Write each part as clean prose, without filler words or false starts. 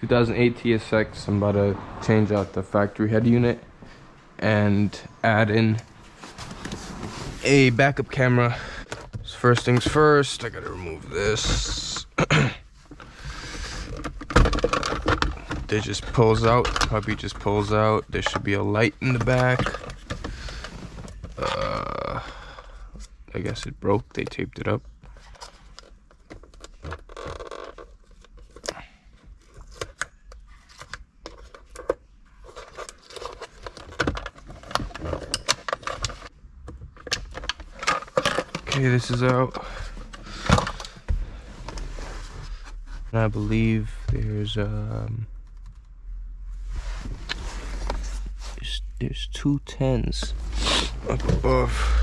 2008 TSX. I'm about to change out the factory head unit and add in a backup camera. So first things first, I gotta remove this. It just pulls out, puppy just pulls out. There should be a light in the back. I guess it broke, they taped it up. Okay, this is out. And I believe there's two 10s up above.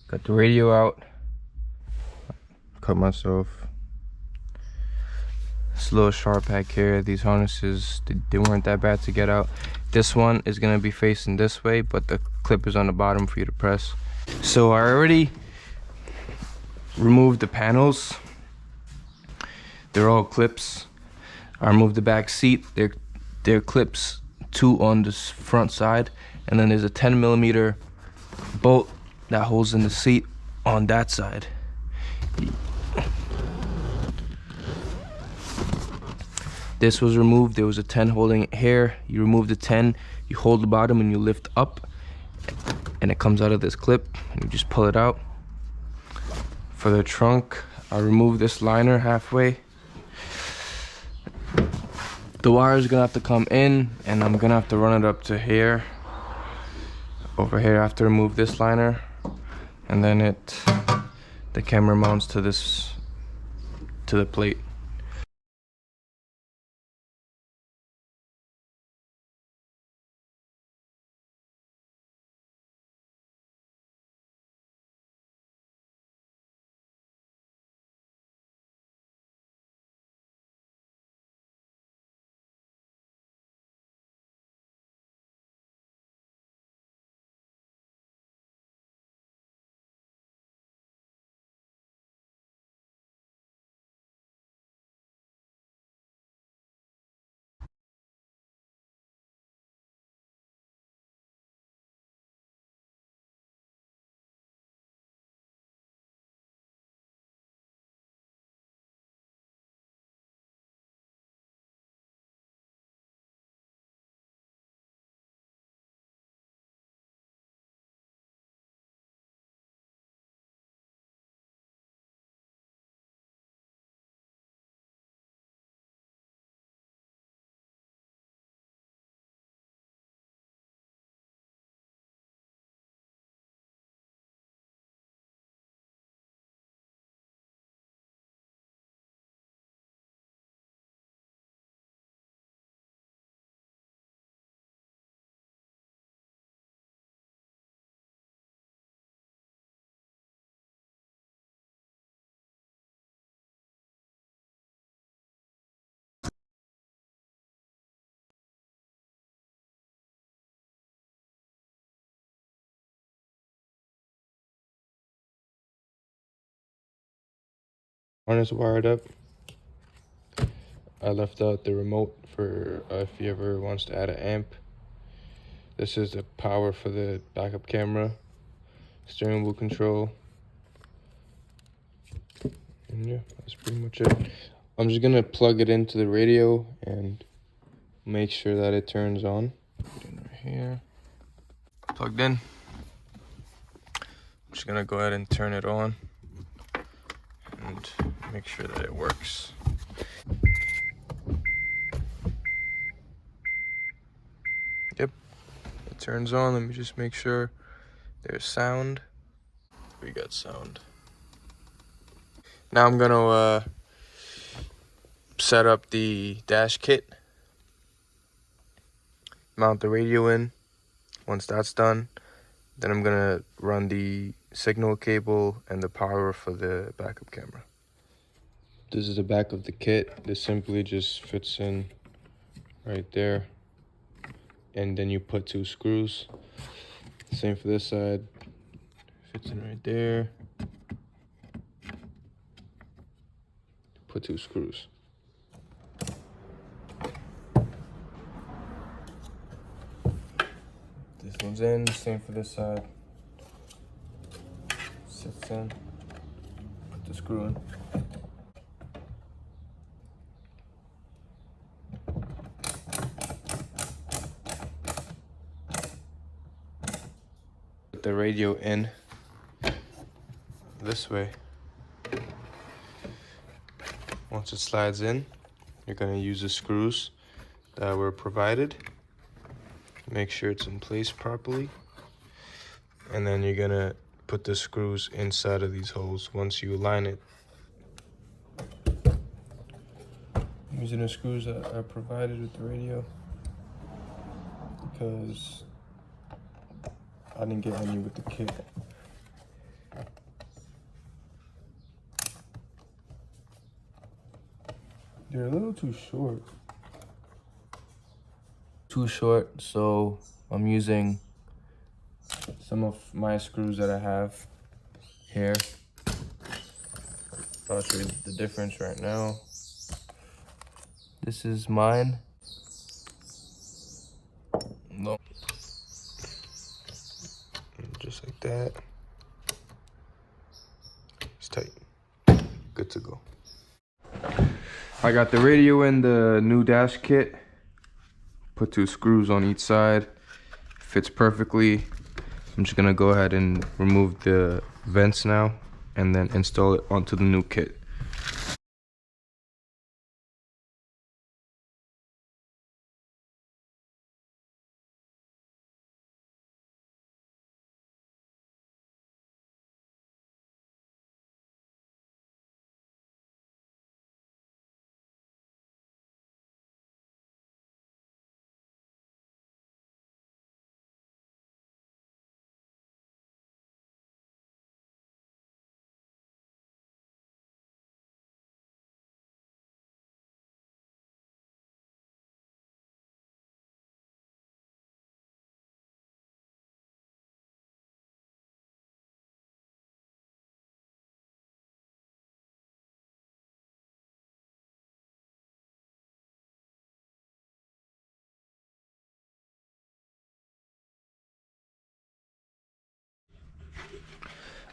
Got the radio out. Cut myself. This little sharp hack here. These harnesses, they weren't that bad to get out. This one is gonna be facing this way, but the clip is on the bottom for you to press. So I already removed the panels. They're all clips. I removed the back seat. They're clips, 2 on this front side, and then there's a 10mm bolt that holds in the seat on that side. This was removed. There was a 10 holding it here. You remove the 10, you hold the bottom and you lift up, and it comes out of this clip, and you just pull it out. For the trunk, I removed this liner halfway. The wire is gonna have to come in, and I'm gonna have to run it up to here. Over here, I have to remove this liner, and then the camera mounts to the plate. Harness wired up. I left out the remote for if he ever wants to add an amp. This is the power for the backup camera, steering wheel control, and yeah, that's pretty much it. I'm just gonna plug it into the radio and make sure that it turns on. Put it in right here, plugged in. I'm just gonna go ahead and turn it on and make sure that it works. Yep, it turns on. Let me just make sure there's sound. We got sound. Now I'm gonna set up the dash kit, mount the radio in. Once that's done, then I'm gonna run the signal cable and the power for the backup camera. This is the back of the kit. This simply just fits in right there, and then you put 2 screws. Same for this side, fits in right there. Put 2 screws. This one's in, same for this side. Sits in, put the screw in. Put the radio in this way. Once it slides in, you're gonna use the screws that were provided. Make sure it's in place properly. And then you're gonna put the screws inside of these holes once you align it. I'm using the screws that are provided with the radio because I didn't get any with the kit. They're a little too short. So I'm using some of my screws that I have here. I'll show you the difference right now. This is mine. No. Just like that. It's tight. Good to go. I got the radio in the new dash kit. Put 2 screws on each side. Fits perfectly. I'm just gonna go ahead and remove the vents now and then install it onto the new kit.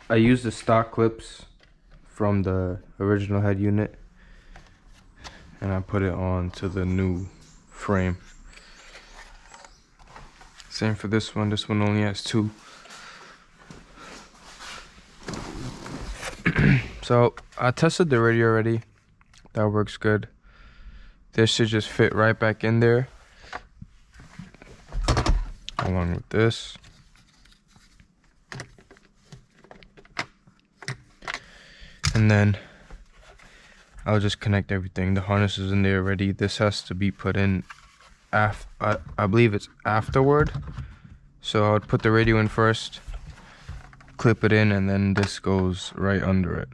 I used the stock clips from the original head unit and I put it on to the new frame. Same for this one only has 2. So I tested the radio already, that works good. This should just fit right back in there along with this. And then I'll just connect everything. The harness is in there already. This has to be put in I believe it's afterward. So I would put the radio in first, clip it in, and then this goes right under it.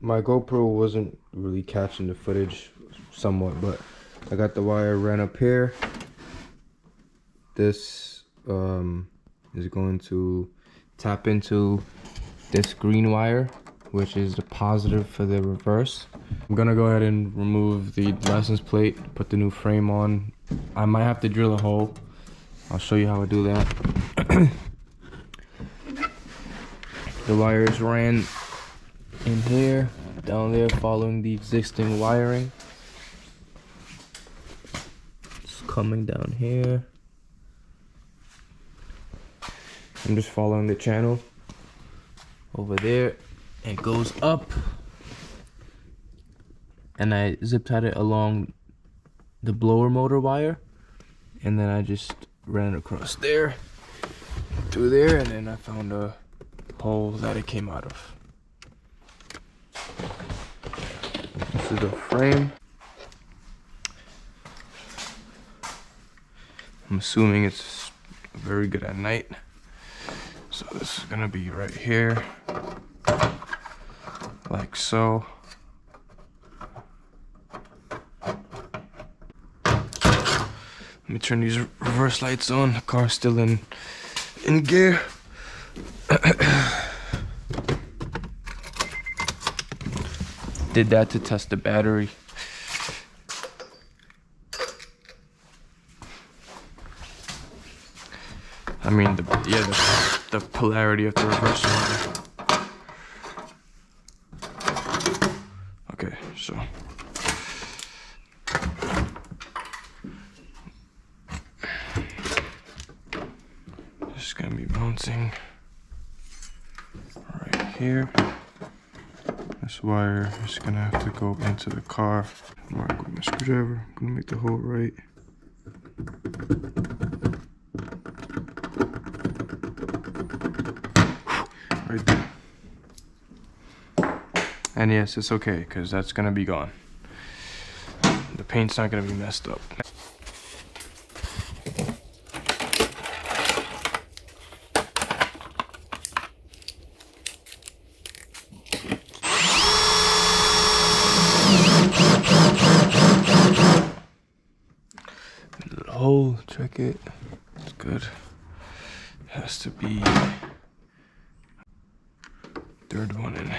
my GoPro wasn't really catching the footage somewhat, but I got the wire ran up here. This is going to tap into this green wire, which is the positive for the reverse. I'm gonna go ahead and remove the license plate, put the new frame on. I might have to drill a hole. I'll show you how I do that. The wires ran in here, down there, following the existing wiring. It's coming down here. I'm just following the channel over there. It goes up, and I zip tied it along the blower motor wire, and then I just ran it across there, through there, and then I found a hole that it came out of. This is the frame. I'm assuming it's very good at night. So this is gonna be right here, like so. Let me turn these reverse lights on. The car's still in gear. Did that to test the battery. I mean, the polarity of the reverse wire. Okay, so just gonna be bouncing right here. This wire is gonna have to go into the car. Mark with my screwdriver. I'm gonna make the hole right. Right there. And yes, it's okay, because that's gonna be gone. The paint's not gonna be messed up. Little hole, check it. It's good. Has to be third one in.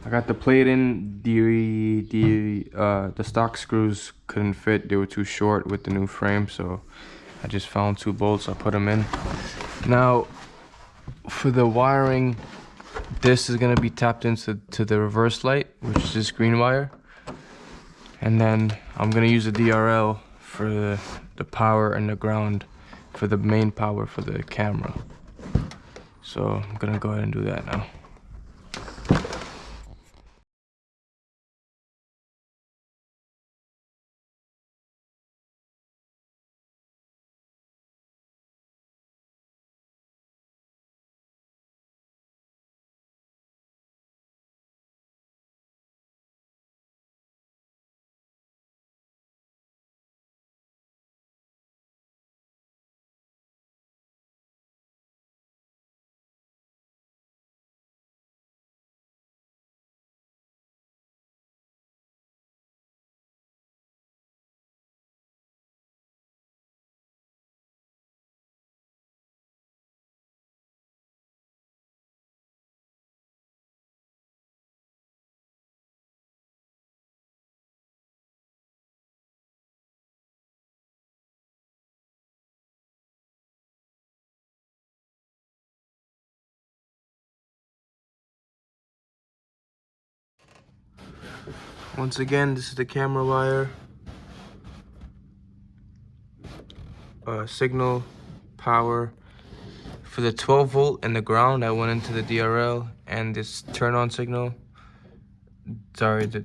I got the plate in. The stock screws couldn't fit. They were too short with the new frame, so I just found 2 bolts. I put them in. Now, for the wiring, this is gonna be tapped into the reverse light, which is this green wire, and then I'm gonna use the DRL for the power and the ground for the main power for the camera. So I'm gonna go ahead and do that now. Once again, this is the camera wire. Signal, power. For the 12 volt and the ground, I went into the DRL, and this turn on signal, sorry, the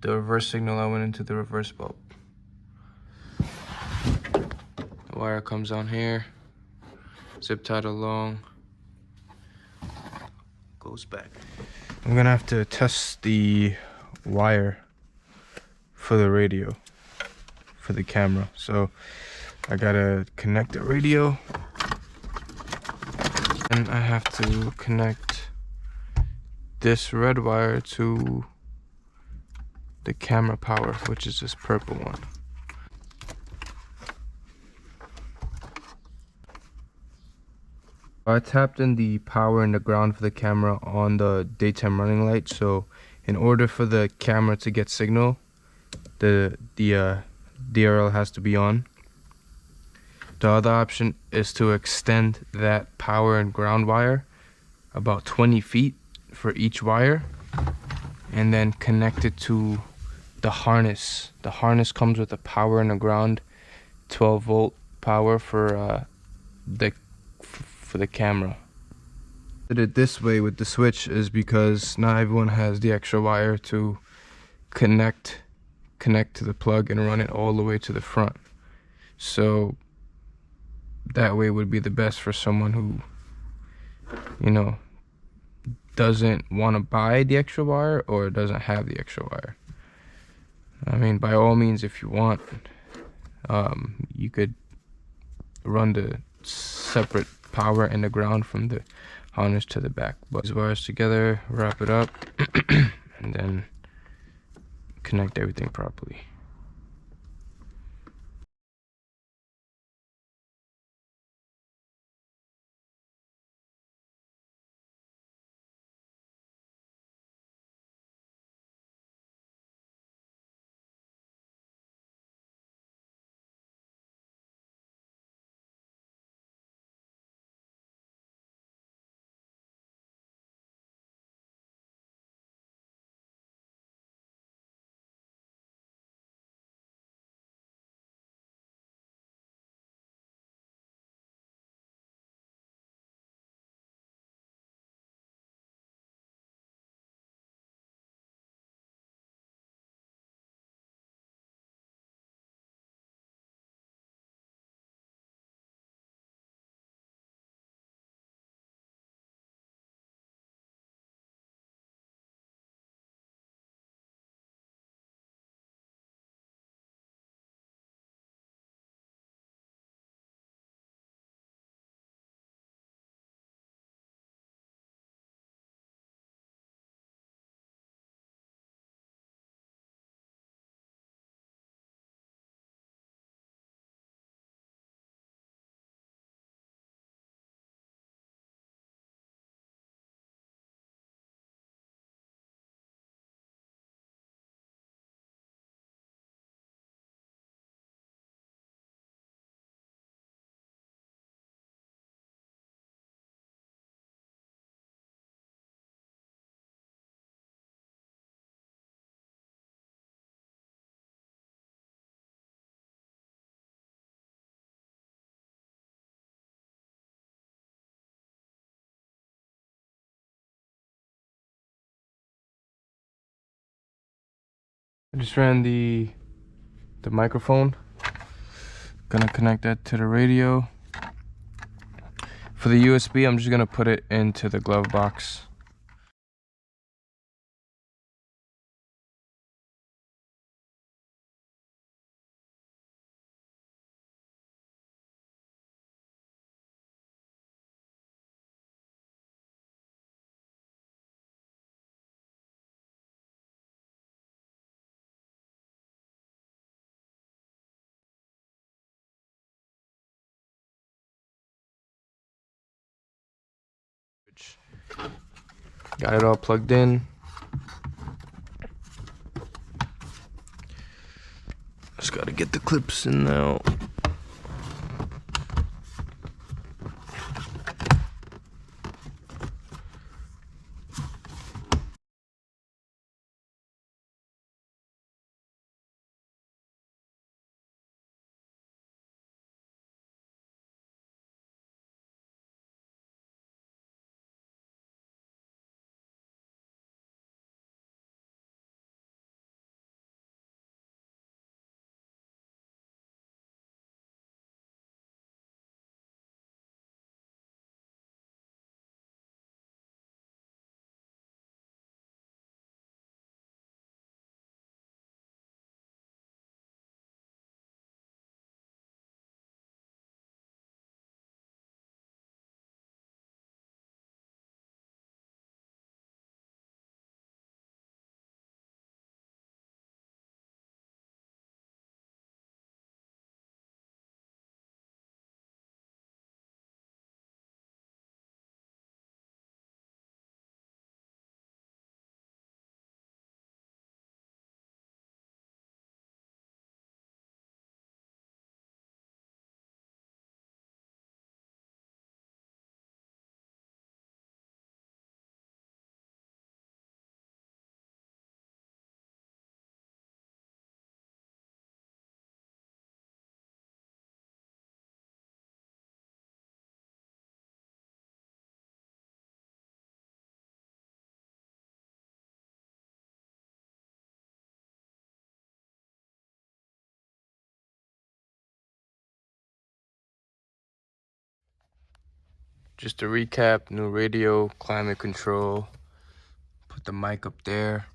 reverse signal, I went into the reverse bulb. The wire comes on here, zip tied along, goes back. I'm gonna have to test the wire for the radio, for the camera. So I gotta connect the radio, and I have to connect this red wire to the camera power, which is this purple one. I tapped in the power and the ground for the camera on the daytime running light, so in order for the camera to get signal, the DRL has to be on. The other option is to extend that power and ground wire about 20 feet for each wire, and then connect it to the harness. The harness comes with a power and a ground, 12 volt power for the camera. I did it this way with the switch is because not everyone has the extra wire to connect to the plug and run it all the way to the front. So that way would be the best for someone who, you know, doesn't want to buy the extra wire or doesn't have the extra wire. I mean, by all means, if you want, you could run the separate power and the ground from the harness to the back. But these wires together, wrap it up, and then connect everything properly. I just ran the microphone. Gonna connect that to the radio. For the USB, I'm just gonna put it into the glove box. Got it all plugged in. Just gotta get the clips in now. Just to recap, new radio, climate control, put the mic up there.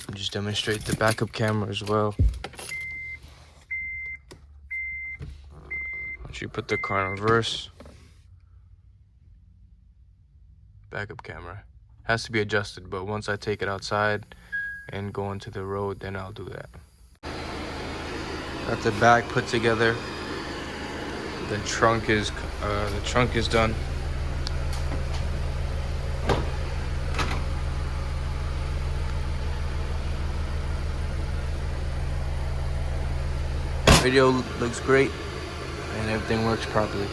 And just demonstrate the backup camera as well. Once you put the car in reverse, backup camera has to be adjusted, but once I take it outside and go into the road, then I'll do that. Got the back put together. The trunk is done. Video looks great and everything works properly.